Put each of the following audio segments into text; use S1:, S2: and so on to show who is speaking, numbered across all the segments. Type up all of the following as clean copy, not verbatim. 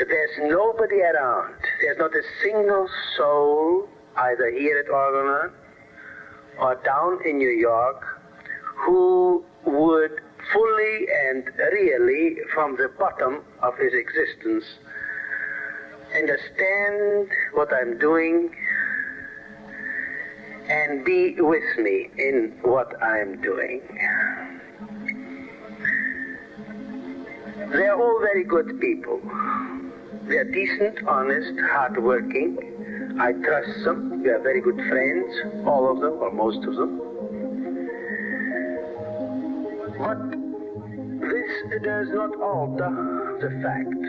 S1: There's nobody around. There's not a single soul, either here at Orgonon or down in New York, who would fully and really, from the bottom of his existence, understand what I'm doing and be with me in what I'm doing. They're all very good people. They're decent, honest, hard-working. I trust them. We are very good friends, all of them, or most of them. But this does not alter the fact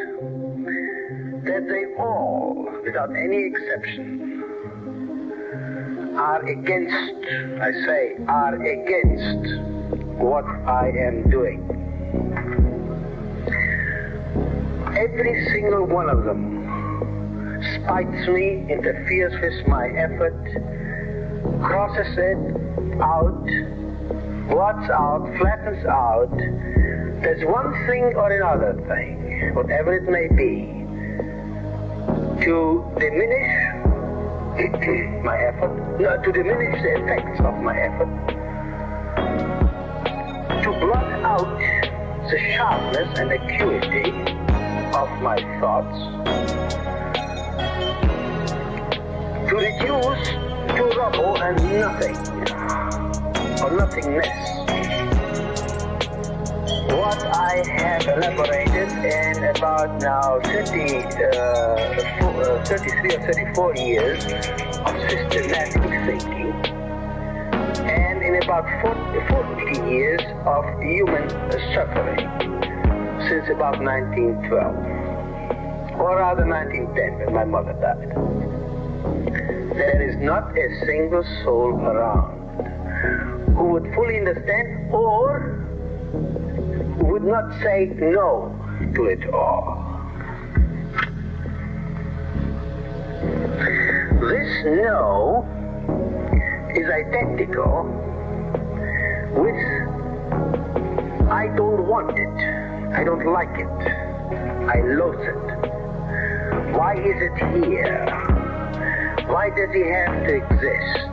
S1: that they all, without any exception, are against what I am doing. Every single one of them spites me, interferes with my effort, crosses it out, blots out, flattens out. There's one thing or another thing, whatever it may be, to diminish my effort, no, to diminish the effects of my effort, to blot out the sharpness and acuity of my thoughts, to reduce to rubble and nothing, or nothingness, what I have elaborated in about now 33 or 34 years of systematic thinking, and in about 40 years of human suffering, since about 1912, or rather 1910, when my mother died. There is not a single soul around who would fully understand or would not say no to it all. This no is identical with I don't want it, I don't like it, I loathe it. Why is it here? Why does he have to exist?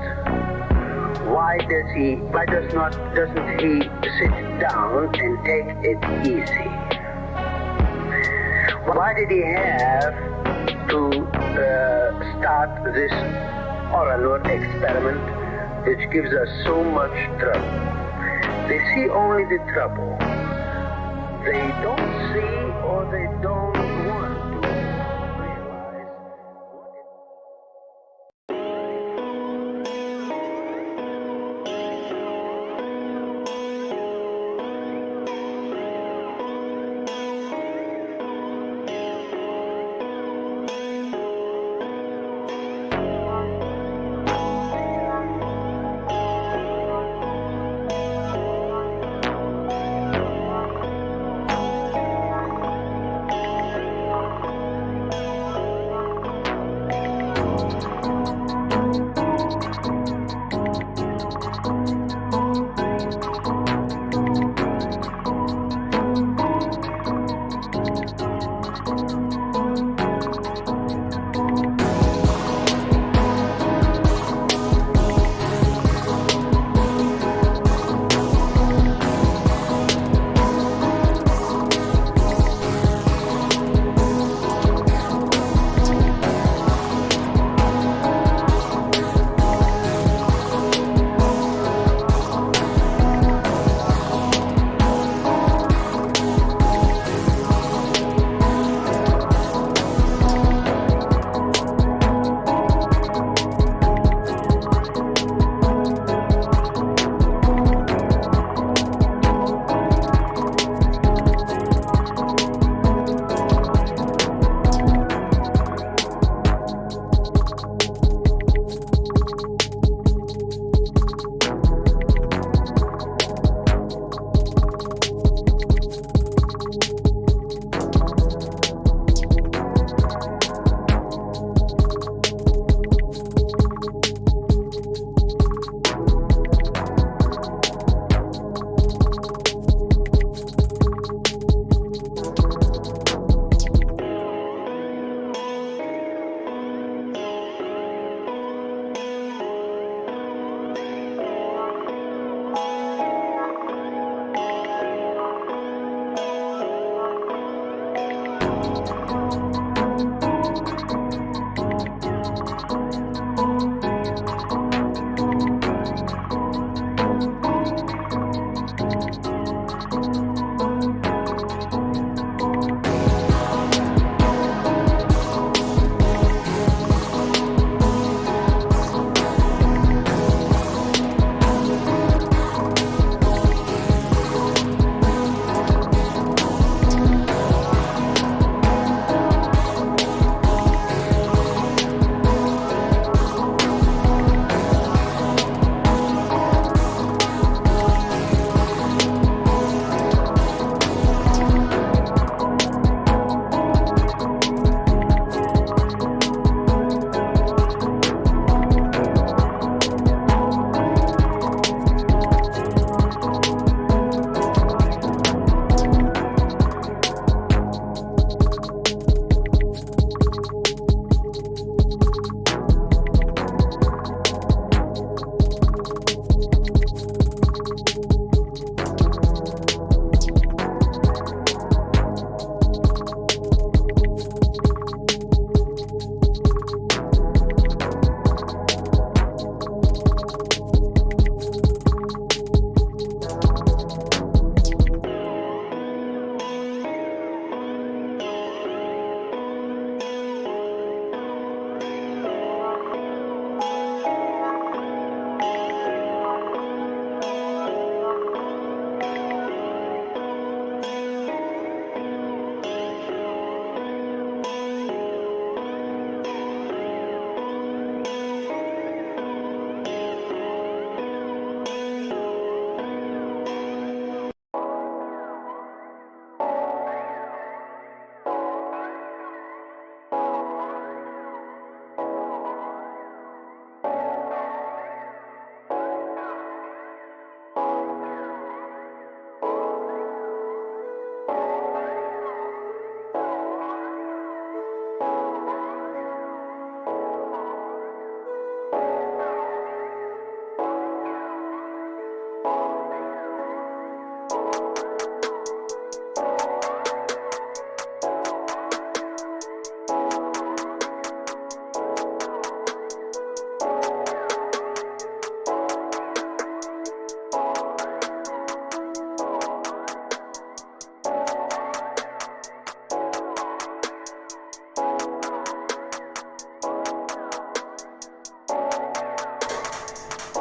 S1: Why doesn't he sit down and take it easy? Why did he have to start this Orgonon experiment, which gives us so much trouble? They see only the trouble. They don't see, or they don't want to realize what it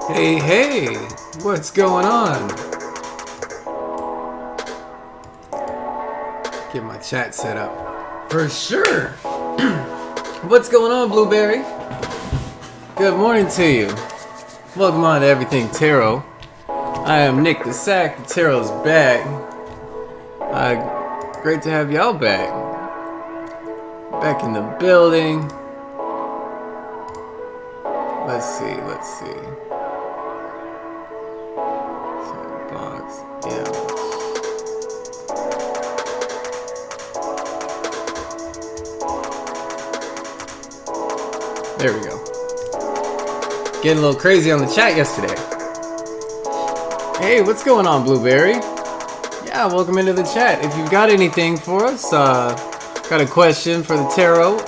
S2: Hey, hey, what's going on? Get my chat set up. For sure. What's going on, Blueberry? Good morning to you. Welcome on to Everything Tarot. I am Nick the Sack. The Tarot's back. Great to have y'all back. Back in the building. Let's see. Box. Yeah. There we go. Getting a little crazy on the chat yesterday. Hey, what's going on, Blueberry? Yeah, welcome into the chat. If you've got anything for us, got a question for the tarot,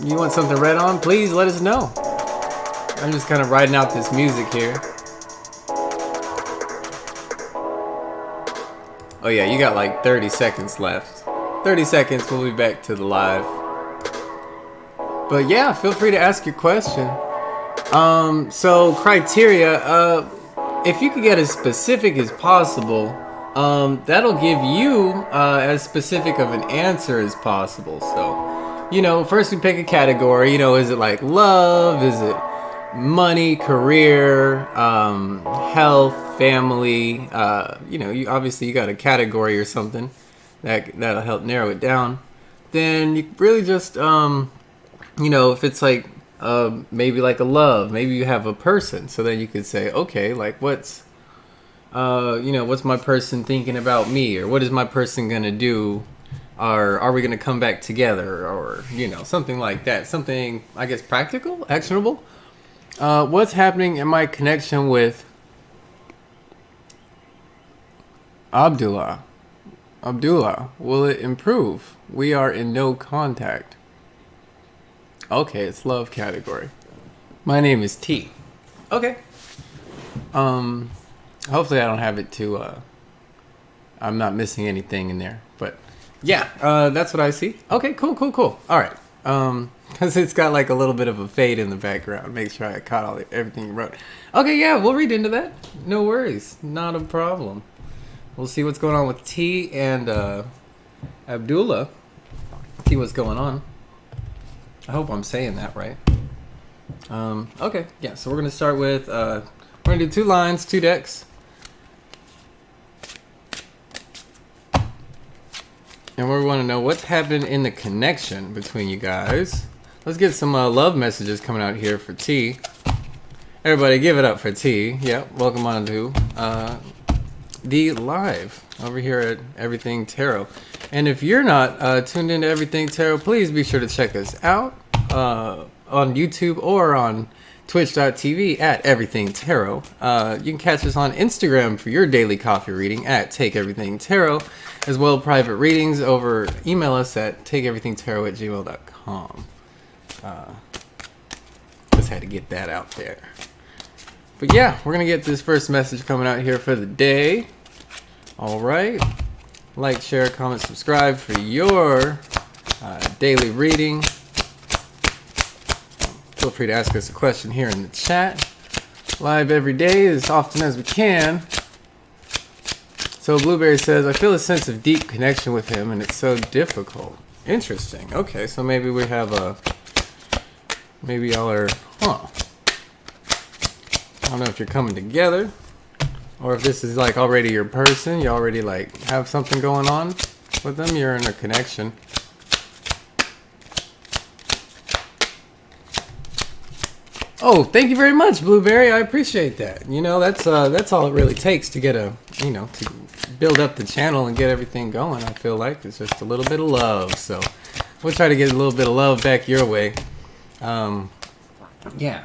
S2: you want something read on, please let us know. I'm just kind of riding out this music here. Oh yeah, you got like 30 seconds left. 30 seconds, we'll be back to the live. But yeah, feel free to ask your question. So criteria, if you could get as specific as possible, that'll give you as specific of an answer as possible. So, you know, first we pick a category. You know, is it like love? Is it money, career, health, family? You know, you got a category or something that'll help narrow it down. Then you really just, you know, if it's like maybe like a love, maybe you have a person. So then you could say, okay, like what's you know, what's my person thinking about me, or what is my person gonna do, or are we gonna come back together, or you know, something like that. Something, I guess, practical, actionable. What's happening in my connection with Abdullah? Will it improve? We are in no contact. Okay, it's love category. My name is T. Okay. Hopefully I don't have it too, I'm not missing anything in there, but yeah, that's what I see. Okay, cool. All right. Cause it's got like a little bit of a fade in the background. Make sure I caught everything you wrote. Okay, yeah, we'll read into that. No worries. Not a problem. We'll see what's going on with T and, Abdullah. See what's going on. I hope I'm saying that right. Okay, yeah, so we're going to start with, we're going to do 2 lines, 2 decks. And we want to know what's happened in the connection between you guys. Let's get some love messages coming out here for T. Everybody give it up for T. Yep, welcome on to the live over here at Everything Tarot. And if you're not tuned into Everything Tarot, please be sure to check us out on YouTube or on twitch.tv at Everything Tarot. You can catch us on Instagram for your daily coffee reading at Take Everything Tarot, as well as private readings over. Email us at takeeverythingtarot@gmail.com. Just had to get that out there. But yeah, we're gonna get this first message coming out here for the day. All right, like, share, comment, subscribe for your daily reading. Feel free to ask us a question here in the chat. Live every day as often as we can. So Blueberry says, I feel a sense of deep connection with him and it's so difficult. Interesting. Okay, so maybe we have maybe y'all are, I don't know if you're coming together or if this is like already your person. You already like have something going on with them. You're in a connection. Oh, thank you very much, Blueberry. I appreciate that. You know, that's all it really takes to get to build up the channel and get everything going. I feel like it's just a little bit of love. So we'll try to get a little bit of love back your way. Yeah.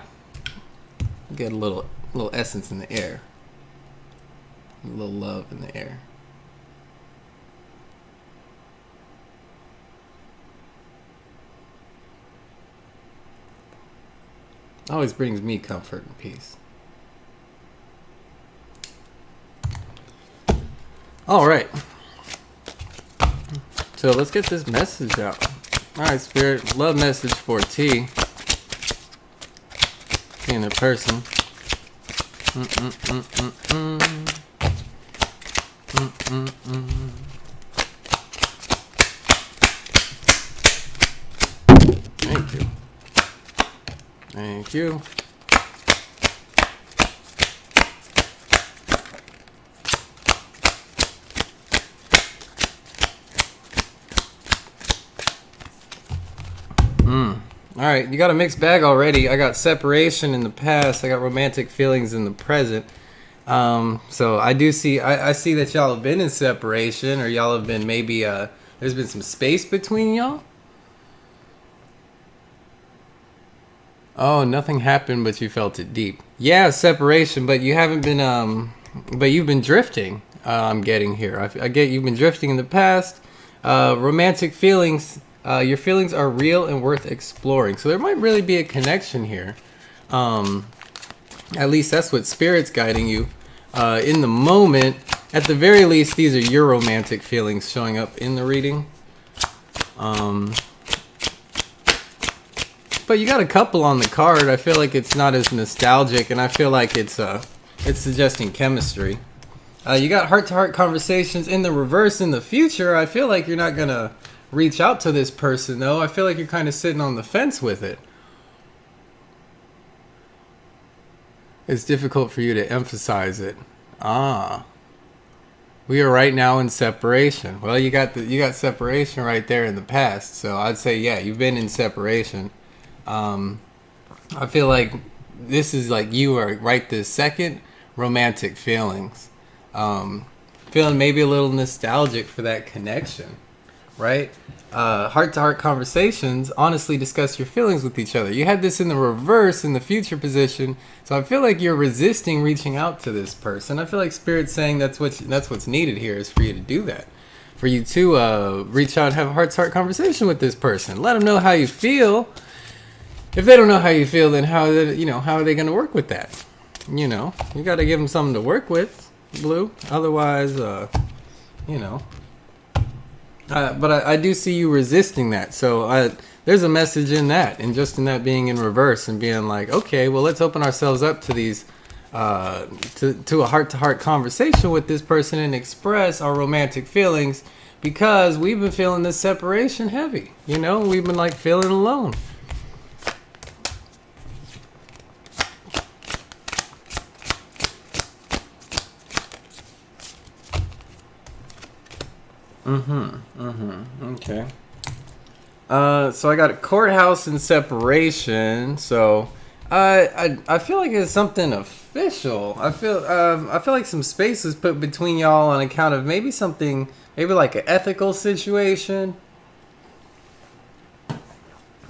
S2: Get a little essence in the air. A little love in the air. Always brings me comfort and peace. All right. So let's get this message out. All right, Spirit. Love message for T. Being a person. Thank you. Thank you. All right, you got a mixed bag already. I got separation in the past. I got romantic feelings in the present. So I do see, I see that y'all have been in separation, or y'all have been maybe, there's been some space between y'all. Oh, nothing happened, but you felt it deep. Yeah, separation, but you haven't been, but you've been drifting. I'm getting here. I get you've been drifting in the past. Romantic feelings. Your feelings are real and worth exploring. So there might really be a connection here. At least that's what Spirit's guiding you. In the moment, at the very least, these are your romantic feelings showing up in the reading. But you got a couple on the card. I feel like it's not as nostalgic, and I feel like it's suggesting chemistry. You got heart-to-heart conversations in the reverse in the future. I feel like you're not gonna reach out to this person, though. I feel like you're kind of sitting on the fence with it. It's difficult for you to emphasize it. We are right now in separation. Well, you got separation right there in the past. So I'd say, yeah, you've been in separation. I feel like this is like you are right this second romantic feelings. Feeling maybe a little nostalgic for that connection, right? Heart-to-heart conversations honestly discuss your feelings with each other. You had this in the reverse in the future position, so I feel like you're resisting reaching out to this person. I feel like Spirit's saying that's what's needed here is for you to do that, for you to reach out and have a heart-to-heart conversation with this person. Let them know how you feel. If they don't know how you feel, then how are they going to work with that? You got to give them something to work with, Blue. Otherwise, But I do see you resisting that. So there's a message in that, and just in that being in reverse and being like, okay, well, let's open ourselves up to these, to a heart-to-heart conversation with this person and express our romantic feelings, because we've been feeling this separation heavy. We've been like feeling alone. Okay. So I got a courthouse and separation. So I feel like it's something official. I feel like some space is put between y'all on account of maybe like an ethical situation.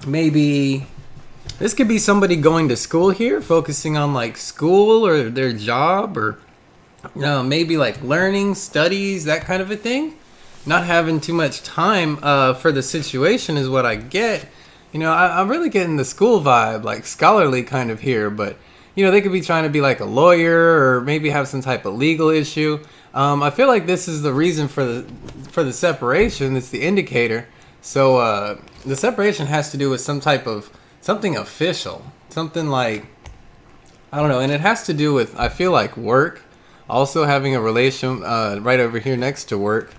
S2: Maybe this could be somebody going to school here, focusing on like school or their job, or maybe like learning, studies, that kind of a thing. Not having too much time for the situation is what I get. I'm really getting the school vibe, like scholarly kind of here, but they could be trying to be like a lawyer or maybe have some type of legal issue. I feel like this is the reason for the separation. It's the indicator. So the separation has to do with something official, something like, I don't know, and it has to do with, I feel like, work. Also having a relation right over here next to work.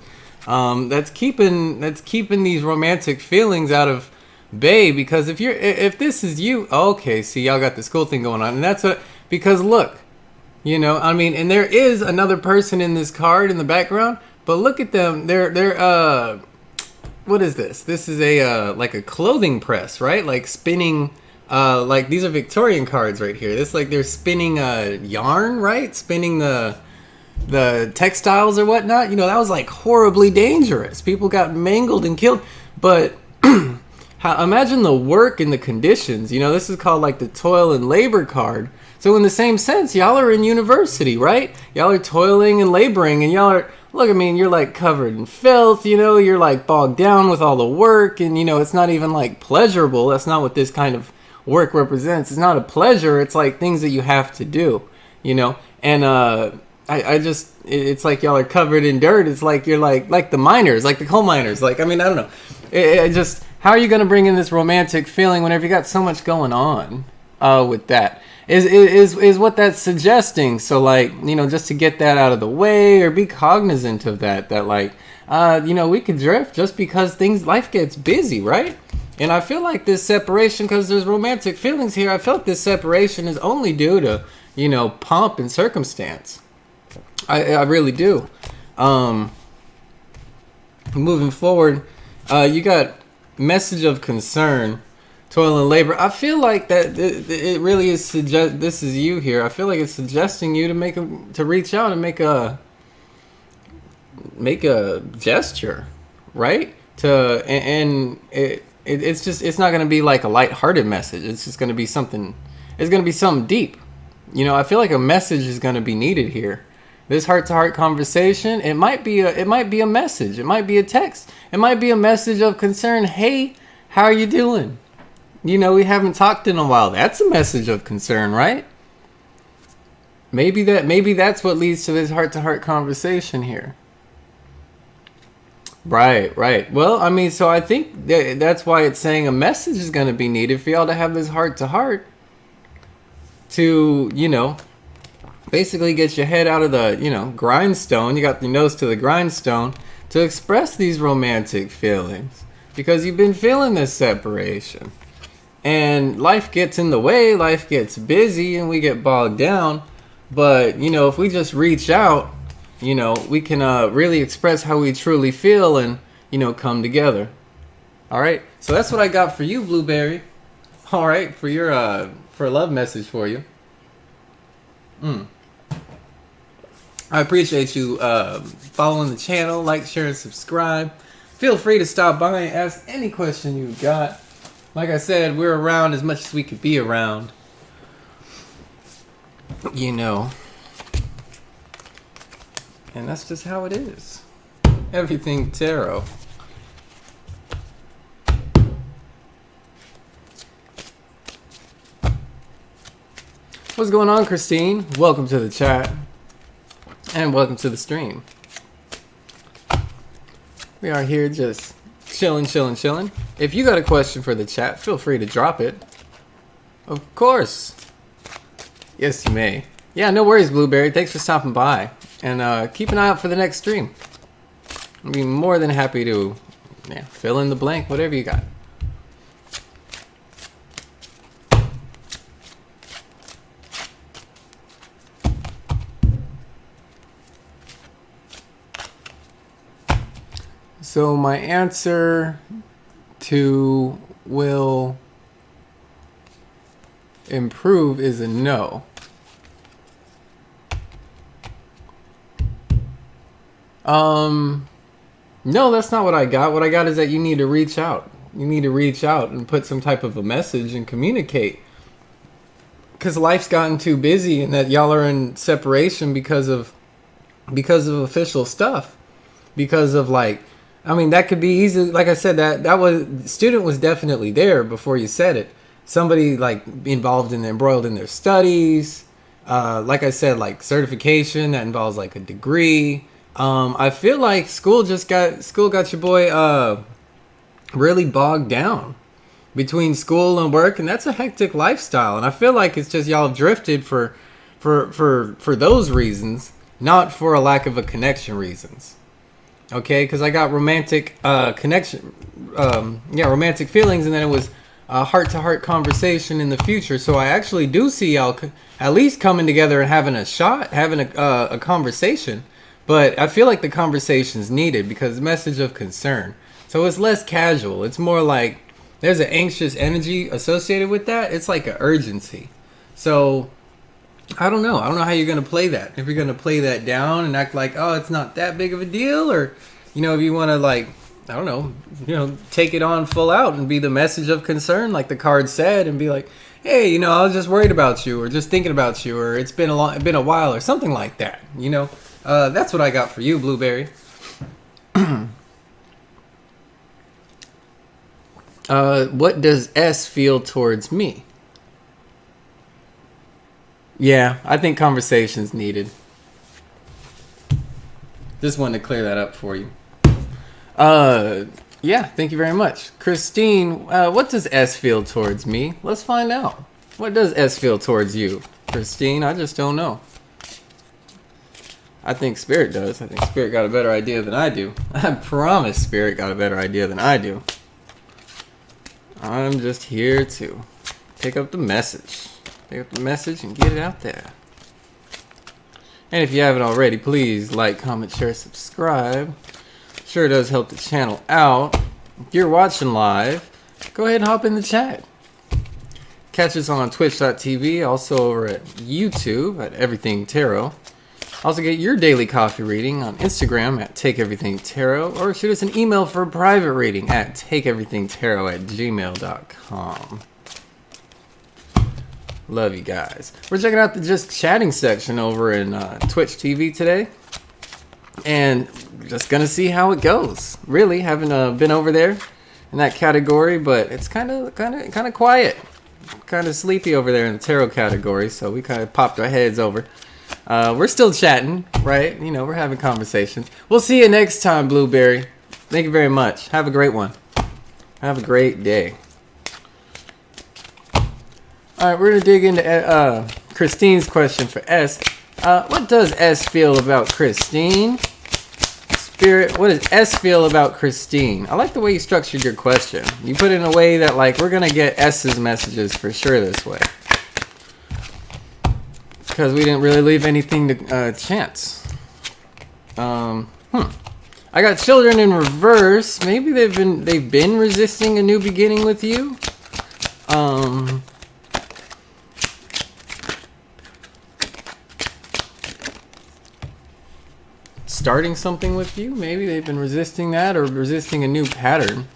S2: That's keeping these romantic feelings out of bay, because if this is you, okay, see, y'all got the school thing going on, and because look, and there is another person in this card in the background, but look at them, they're what is this? This is a like a clothing press, right? Like spinning, like these are Victorian cards right here. This like they're spinning yarn, right? Spinning the textiles or whatnot. That was like horribly dangerous. People got mangled and killed. But imagine the work and the conditions. This is called like the toil and labor card. So in the same sense, y'all are in university, right? Y'all are toiling and laboring, and y'all are, look, you're like covered in filth, you're like bogged down with all the work, and it's not even like pleasurable. That's not what this kind of work represents. It's not a pleasure. It's like things that you have to do, and it's like y'all are covered in dirt. It's like you're like the miners, like the coal miners. Like, I don't know. How are you going to bring in this romantic feeling whenever you got so much going on with that? is what that's suggesting. So like, you know, just to get that out of the way or be cognizant of that like, you know, we could drift just because life gets busy, right? And I feel like this separation, because there's romantic feelings here, I feel like this separation is only due to, you know, pomp and circumstance. I really do. Moving forward, you got message of concern, toil and labor. I feel like that it really is this is you here. I feel like it's suggesting you to reach out and make a gesture, right? It's not going to be like a lighthearted message. It's just going to be something. It's going to be something deep. You know, I feel like a message is going to be needed here. This heart-to-heart conversation, it might be a message. It might be a text. It might be a message of concern. Hey, how are you doing? You know, we haven't talked in a while. That's a message of concern, right? Maybe that's what leads to this heart-to-heart conversation here. Right. Well, I mean, so I think that's why it's saying a message is going to be needed for y'all to have this heart-to-heart to, you know, basically get your head out of the, you know, grindstone. You got your nose to the grindstone to express these romantic feelings because you've been feeling this separation. And life gets in the way, life gets busy, and we get bogged down. But, you know, if we just reach out, you know, we can really express how we truly feel and, you know, come together. All right. So that's what I got for you, Blueberry. All right. For your for a love message for you. I appreciate you following the channel, like, share, and subscribe. Feel free to stop by and ask any question you got. Like I said, we're around as much as we could be around. You know. And that's just how it is. Everything tarot. What's going on, Christine? Welcome to the chat. And welcome to the stream. We are here just chilling. If you got a question for the chat, feel free to drop it. Of course. Yes, you may. Yeah, no worries, Blueberry. Thanks for stopping by. And keep an eye out for the next stream. I'll be more than happy to fill in the blank, whatever you got. So my answer to will improve is a no. No, that's not what I got. What I got is that you need to reach out. You need to reach out and put some type of a message and communicate. Because life's gotten too busy and that y'all are in separation because of official stuff. Because of like, I mean, that could be easy. Like I said, that was, student was definitely there before you said it. Somebody like embroiled in their studies. Like I said, like certification that involves like a degree. I feel like school got your boy really bogged down between school and work, and that's a hectic lifestyle. And I feel like it's just y'all drifted for those reasons, not for a lack of a connection reasons. Okay, because I got romantic connection, romantic feelings, and then it was a heart-to-heart conversation in the future. So I actually do see y'all at least coming together and having a conversation. But I feel like the conversation's needed because message of concern. So it's less casual. It's more like there's an anxious energy associated with that. It's like an urgency. So I don't know. I don't know how you're going to play that. If you're going to play that down and act like, oh, it's not that big of a deal. Or, you know, if you want to like, I don't know, take it on full out and be the message of concern like the card said and be like, hey, I was just worried about you or just thinking about you or it's been a while or something like that, That's what I got for you, Blueberry. What does S feel towards me? Yeah, I think conversation's needed. Just wanted to clear that up for you. Yeah, thank you very much. Christine, what does S feel towards me? Let's find out. What does S feel towards you, Christine? I just don't know. I think Spirit does. I think Spirit got a better idea than I do. I promise Spirit got a better idea than I do. I'm just here to pick up the message. Pick up the message and get it out there. And if you haven't already, please like, comment, share, subscribe. Sure does help the channel out. If you're watching live, go ahead and hop in the chat. Catch us on twitch.tv, also over at YouTube at Everything Tarot. Also get your daily coffee reading on Instagram at TakeEverythingTarot, or shoot us an email for a private reading at takeeverythingtarot@gmail.com. Love you guys. We're checking out the just chatting section over in Twitch TV today, and just gonna see how it goes. Really, haven't been over there in that category, but it's kind of quiet, kind of sleepy over there in the tarot category. So we kind of popped our heads over. We're still chatting, right? You know, we're having conversations. We'll see you next time, Blueberry. Thank you very much. Have a great one. Have a great day. All right, we're going to dig into Christine's question for S. What does S feel about Christine? Spirit, what does S feel about Christine? I like the way you structured your question. You put it in a way that, like, we're going to get S's messages for sure this way. Because we didn't really leave anything to chance. I got children in reverse. Maybe they've been resisting a new beginning with you. Starting something with you. Maybe they've been resisting that, or resisting a new pattern.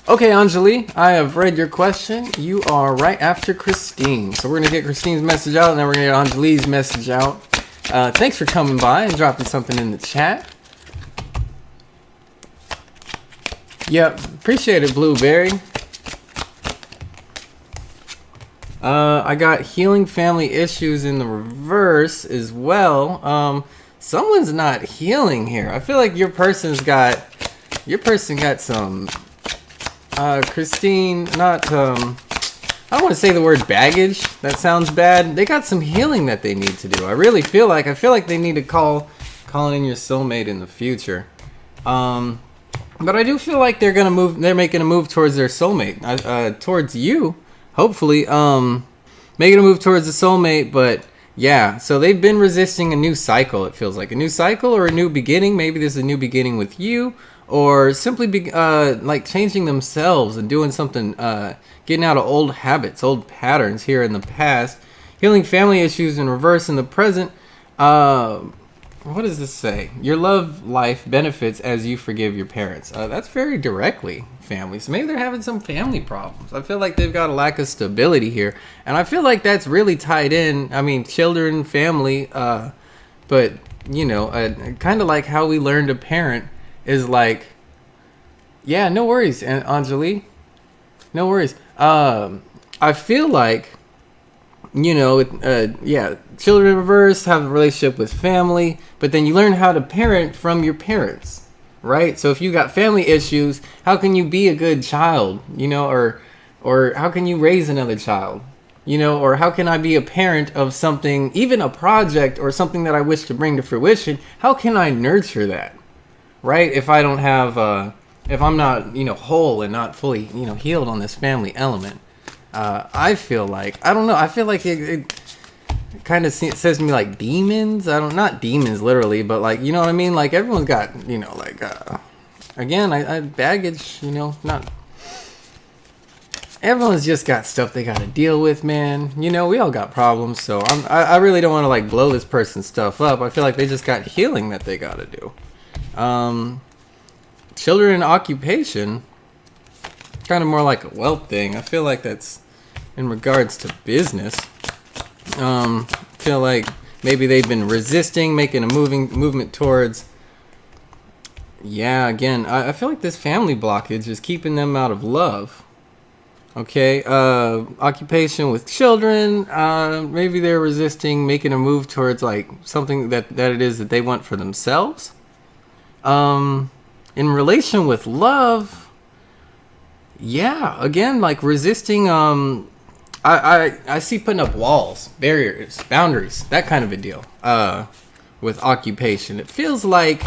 S2: Okay, Anjali, I have read your question. You are right after Christine. So we're going to get Christine's message out, and then we're going to get Anjali's message out. Thanks for coming by and dropping something in the chat. Yep, appreciate it, Blueberry. I got healing family issues in the reverse as well. Someone's not healing here. I feel like your person got some... Christine, not, I don't want to say the word baggage. That sounds bad. They got some healing that they need to do. I really feel like they need to call in your soulmate in the future. But I do feel like they're making a move towards their soulmate, towards you, hopefully, making a move towards the soulmate. But yeah, so they've been resisting a new cycle. It feels like a new cycle or a new beginning. Maybe this is a new beginning with you. Or simply like changing themselves and doing something, getting out of old habits, old patterns here in the past. Healing family issues in reverse in the present. What does this say? Your love life benefits as you forgive your parents. That's very directly family. So maybe they're having some family problems. I feel like they've got a lack of stability here. And I feel like that's really tied in. I mean, children, family. But, you know, kind of like how we learn to parent. Is like, yeah, no worries, and Anjali, no worries. I feel like, you know, yeah, children in reverse have a relationship with family, but then you learn how to parent from your parents, right? So if you got family issues, how can you be a good child, you know, or how can you raise another child, you know, or how can I be a parent of something, even a project or something that I wish to bring to fruition? How can I nurture that? Right? If I don't have, if I'm not, you know, whole and not fully, you know, healed on this family element, I feel like, I don't know, I feel like it kind of says to me like demons. Not demons literally, but like, you know what I mean? Like everyone's got, you know, like, again, I baggage, you know, not, everyone's just got stuff they got to deal with, man. You know, we all got problems, so I really don't want to like blow this person's stuff up. I feel like they just got healing that they got to do. Children and occupation, kind of more like a wealth thing. I feel like that's in regards to business. Feel like maybe they've been resisting, making a movement towards. Yeah, again, I feel like this family blockage is keeping them out of love. Okay, occupation with children. Maybe they're resisting making a move towards like something that it is that they want for themselves. In relation with love, yeah, again, like resisting. I see putting up walls, barriers, boundaries, that kind of a deal. With occupation, it feels like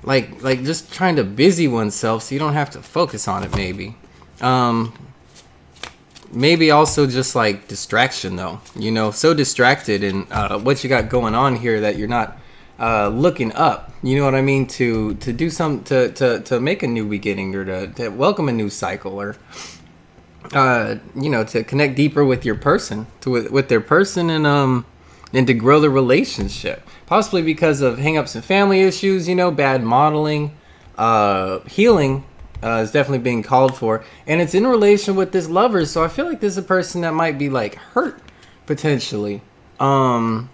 S2: just trying to busy oneself so you don't have to focus on it. Maybe. Maybe also just like distraction though, you know, so distracted in what you got going on here that you're not looking up, you know what I mean, to do some to make a new beginning, or to welcome a new cycle, or you know, to connect deeper with your person, with their person, and to grow the relationship, possibly because of hang-ups and family issues, you know, bad modeling. Healing is definitely being called for, and it's in relation with this lover. So I feel like this is a person that might be like hurt potentially, not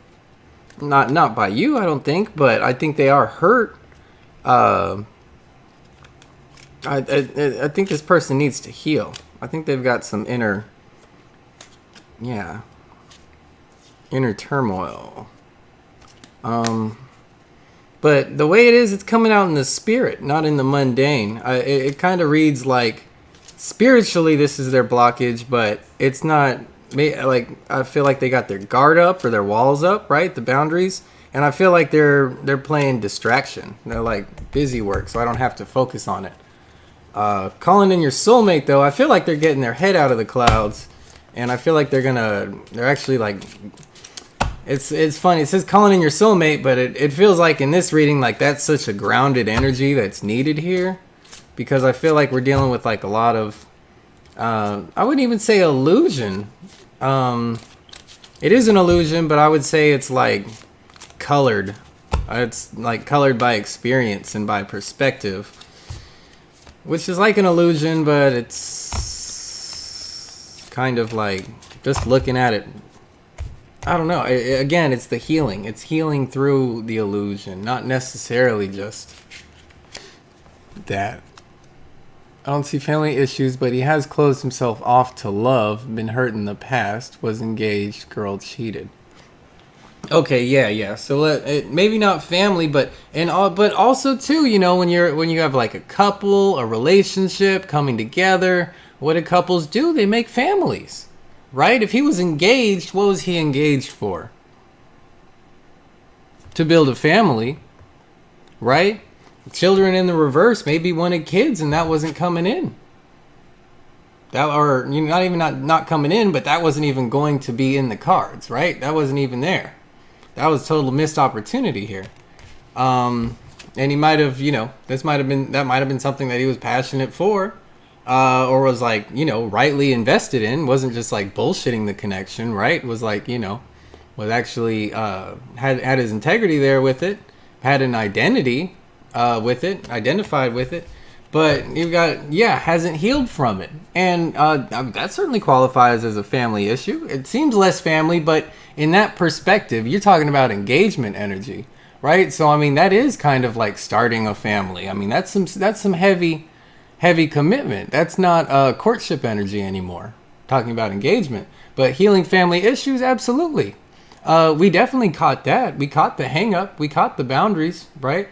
S2: by you, I don't think, but I think they are hurt. I think this person needs to heal. I think they've got some inner turmoil. But the way it is, it's coming out in the spirit, not in the mundane. It kind of reads like spiritually this is their blockage, but it's not. Like, I feel like they got their guard up or their walls up, right? The boundaries. And I feel like they're playing distraction. They're like busy work, so I don't have to focus on it. Calling in your soulmate, though, I feel like they're getting their head out of the clouds. And I feel like they're actually like... It's funny. It says calling in your soulmate, but it feels like in this reading, like that's such a grounded energy that's needed here, because I feel like we're dealing with like a lot of, I wouldn't even say illusion. It is an illusion, but I would say it's like colored. It's like colored by experience and by perspective, which is like an illusion, but it's kind of like just looking at it. I don't know. Again, it's the healing. It's healing through the illusion, not necessarily just that. I don't see family issues, but he has closed himself off to love, been hurt in the past, was engaged, girl cheated. Okay, yeah. So maybe not family, but also too, you know, when you have like a couple, a relationship coming together, what do couples do? They make families. Right? If he was engaged, what was he engaged for? To build a family, right? Children in the reverse maybe wanted kids and that wasn't coming in. Or not even not coming in, but that wasn't even going to be in the cards, right? That wasn't even there. That was total missed opportunity here. And he might have, you know, that might have been something that he was passionate for. Or was like, you know, rightly invested in, wasn't just like bullshitting the connection, right? Was like, you know, was actually had his integrity there with it, had an identity with it, identified with it, but you've got, hasn't healed from it. And that certainly qualifies as a family issue. It seems less family, but in that perspective, you're talking about engagement energy, right? So, I mean, that is kind of like starting a family. I mean, that's some heavy commitment. That's not courtship energy anymore. Talking about engagement, but healing family issues, absolutely. We definitely caught that. We caught the hang up. We caught the boundaries, right?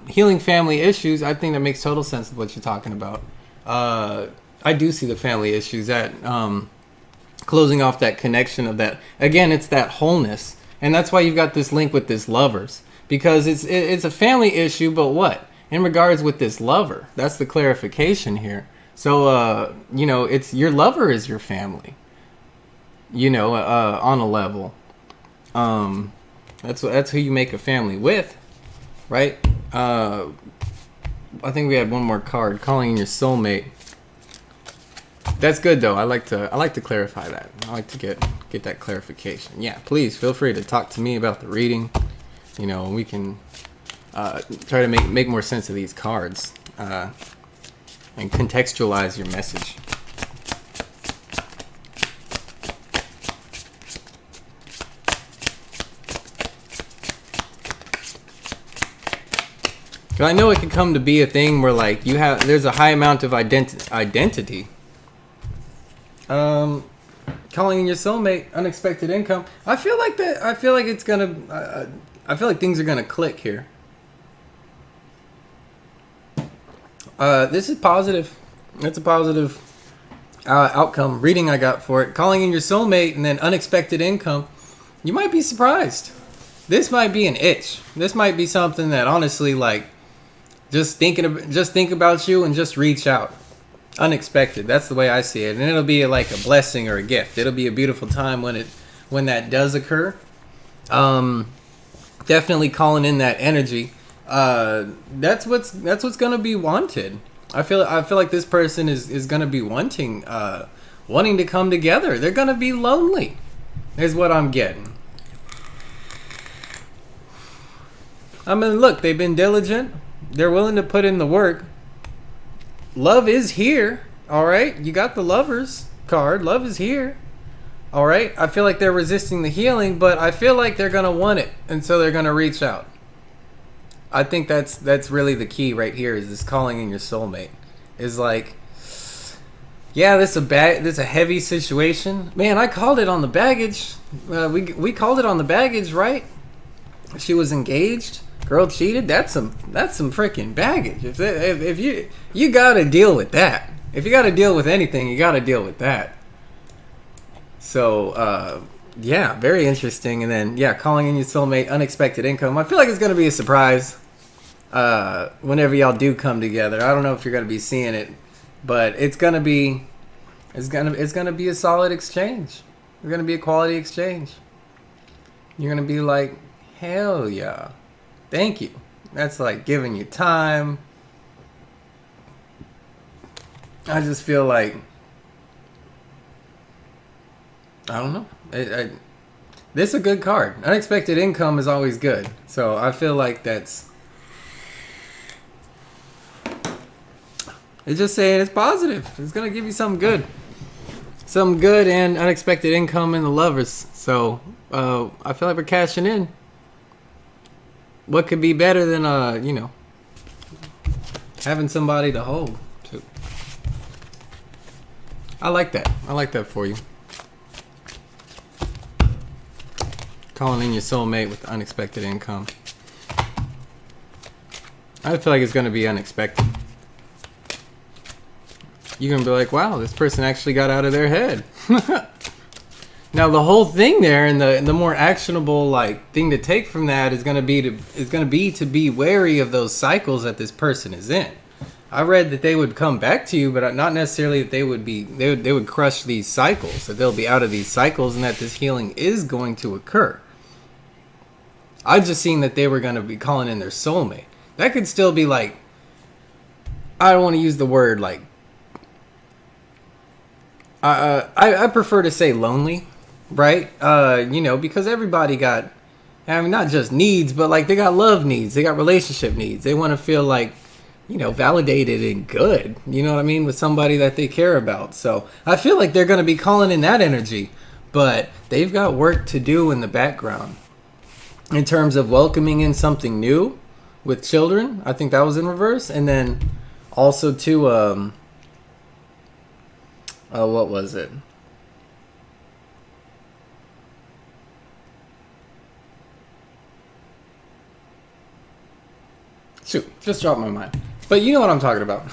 S2: Healing family issues. I think that makes total sense of what you're talking about. I do see the family issues, that closing off that connection of that. Again, it's that wholeness, and that's why you've got this link with this lovers, because it's a family issue, but what? In regards with this lover, that's the clarification here. So, you know, it's your lover is your family, you know, on a level. That's who you make a family with, right? I think we had one more card, calling in your soulmate. That's good though. I like to clarify that. I like to get that clarification. Yeah, please feel free to talk to me about the reading. You know, we can try to make more sense of these cards and contextualize your message. Because I know it can come to be a thing where like there's a high amount of identity. Calling in your soulmate, unexpected income. I feel like that. I feel like it's gonna. I feel like things are gonna click here. This is positive. It's a positive outcome reading I got for it. Calling in your soulmate and then unexpected income. You might be surprised. This might be an itch. This might be something that honestly, like, just think about you and just reach out. Unexpected. That's the way I see it, and it'll be like a blessing or a gift. It'll be a beautiful time when that does occur. Definitely calling in that energy. That's what's gonna be wanted. I feel like this person is gonna be wanting to come together. They're gonna be lonely, is what I'm getting. I mean, look, they've been diligent. They're willing to put in the work. Love is here. All right, you got the Lovers card. Love is here. All right. I feel like they're resisting the healing, but I feel like they're gonna want it, and so they're gonna reach out. I think that's really the key right here. Is this calling in your soulmate? Is like, yeah, this is a heavy situation. Man, I called it on the baggage. We called it on the baggage, right? She was engaged. Girl cheated. That's some freaking baggage. If you gotta deal with that. If you gotta deal with anything, you gotta deal with that. So yeah, very interesting. And then yeah, calling in your soulmate, unexpected income. I feel like it's gonna be a surprise whenever y'all do come together. I don't know if you're gonna be seeing it, but it's gonna be a solid exchange. It's gonna be a quality exchange. You're gonna be like, hell yeah. Thank you. That's like giving you time. I just feel like, I don't know. This is a good card. Unexpected income is always good. So I feel like it's just saying it's positive. It's going to give you something good. Something good and unexpected income in the Lovers. So I feel like we're cashing in. What could be better than, having somebody to hold to? I like that. I like that for you. Calling in your soulmate with unexpected income. I feel like it's going to be unexpected. You're going to be like, wow, this person actually got out of their head. Now the whole thing there, and the more actionable thing to take from that is going to be to be wary of those cycles that this person is in. I read that they would come back to you, but not necessarily that they would crush these cycles, that they'll be out of these cycles, and that this healing is going to occur. I just seen that they were going to be calling in their soulmate. That could still be like, I don't want to use the word like, I prefer to say lonely. Right? Because everybody got, not just needs, but they got love needs. They got relationship needs. They want to feel validated and good, with somebody that they care about. So I feel like they're going to be calling in that energy, but they've got work to do in the background in terms of welcoming in something new with children. I think that was in reverse. And then also to, what was it? Shoot, just dropped my mind. But you know what I'm talking about.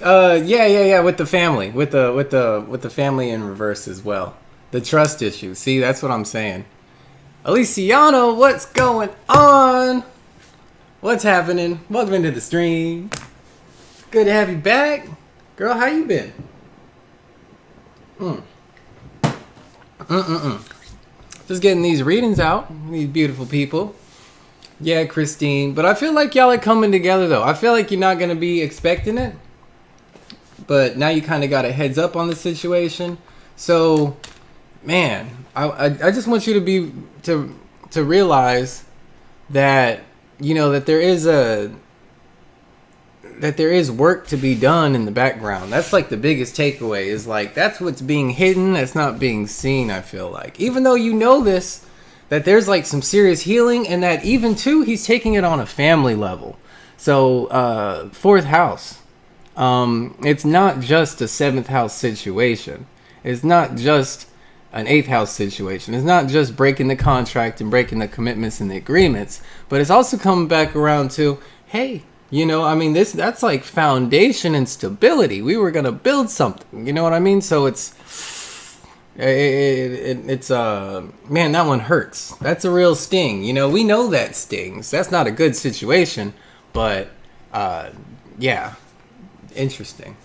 S2: Yeah. With the family, with the family in reverse as well. The trust issue. See, that's what I'm saying. Aliciano, what's going on? What's happening? Welcome into the stream. Good to have you back, girl. How you been? Just getting these readings out. These beautiful people. Yeah, Christine. But I feel like y'all are coming together, though. I feel like you're not going to be expecting it. But now you kind of got a heads up on the situation. So, man, I just want you to be to realize that, that there is work to be done in the background. That's the biggest takeaway is that's what's being hidden. That's not being seen, I feel like. Even though you know this, that there's some serious healing, and that even too he's taking it on a family level. So 4th house, It's not just a seventh house situation. It's not just an eighth house situation. It's not just breaking the contract and breaking the commitments and the agreements, but it's also coming back around to, hey, you know, I mean, that's like foundation and stability. We were gonna build something, you know what I mean? So it's man, that one hurts. That's a real sting. You know, we know that stings. That's not a good situation, but yeah, interesting.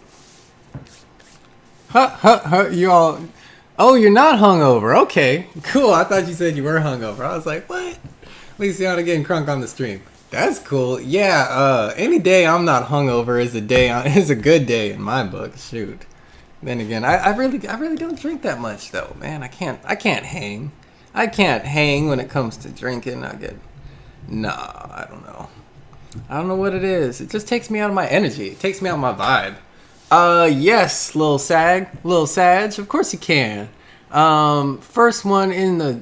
S2: You all. Oh, you're not hungover. Okay, cool. I thought you said you were hungover. I was like, what? At least you're not getting crunk on the stream. That's cool. Yeah. Any day I'm not hungover is a good day in my book. Shoot. Then again, I really don't drink that much though, man. I can't hang. I can't hang when it comes to drinking. I don't know. I don't know what it is. It just takes me out of my energy. It takes me out of my vibe. Yes, Lil Sag, of course you can. First one in the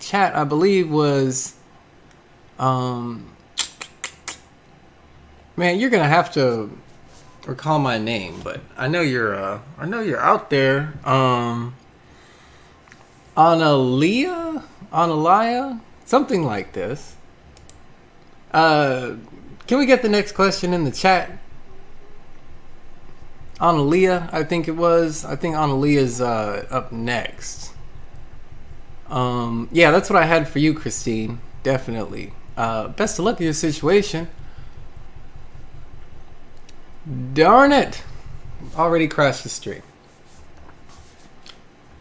S2: chat, I believe, was, man, you're gonna have to recall my name, but I know you're out there. Analia, something like this. Can we get the next question in the chat? Analia, I think it was. I think Analia's up next. Yeah, that's what I had for you, Christine. Definitely. Best of luck in your situation. Darn it. Already crashed the stream.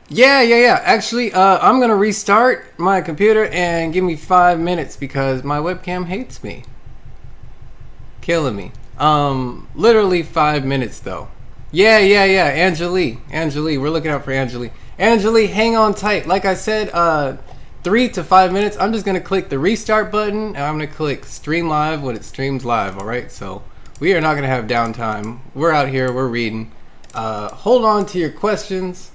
S2: Yeah. Actually, I'm going to restart my computer and give me 5 minutes because my webcam hates me. Killing me. Literally 5 minutes though. Yeah. Angelique, we're looking out for Angelique. Angelique, hang on tight. Like I said, 3 to 5 minutes. I'm just gonna click the restart button and I'm gonna click stream live when it streams live. All right, so we are not gonna have downtime. We're out here, we're reading. Hold on to your questions.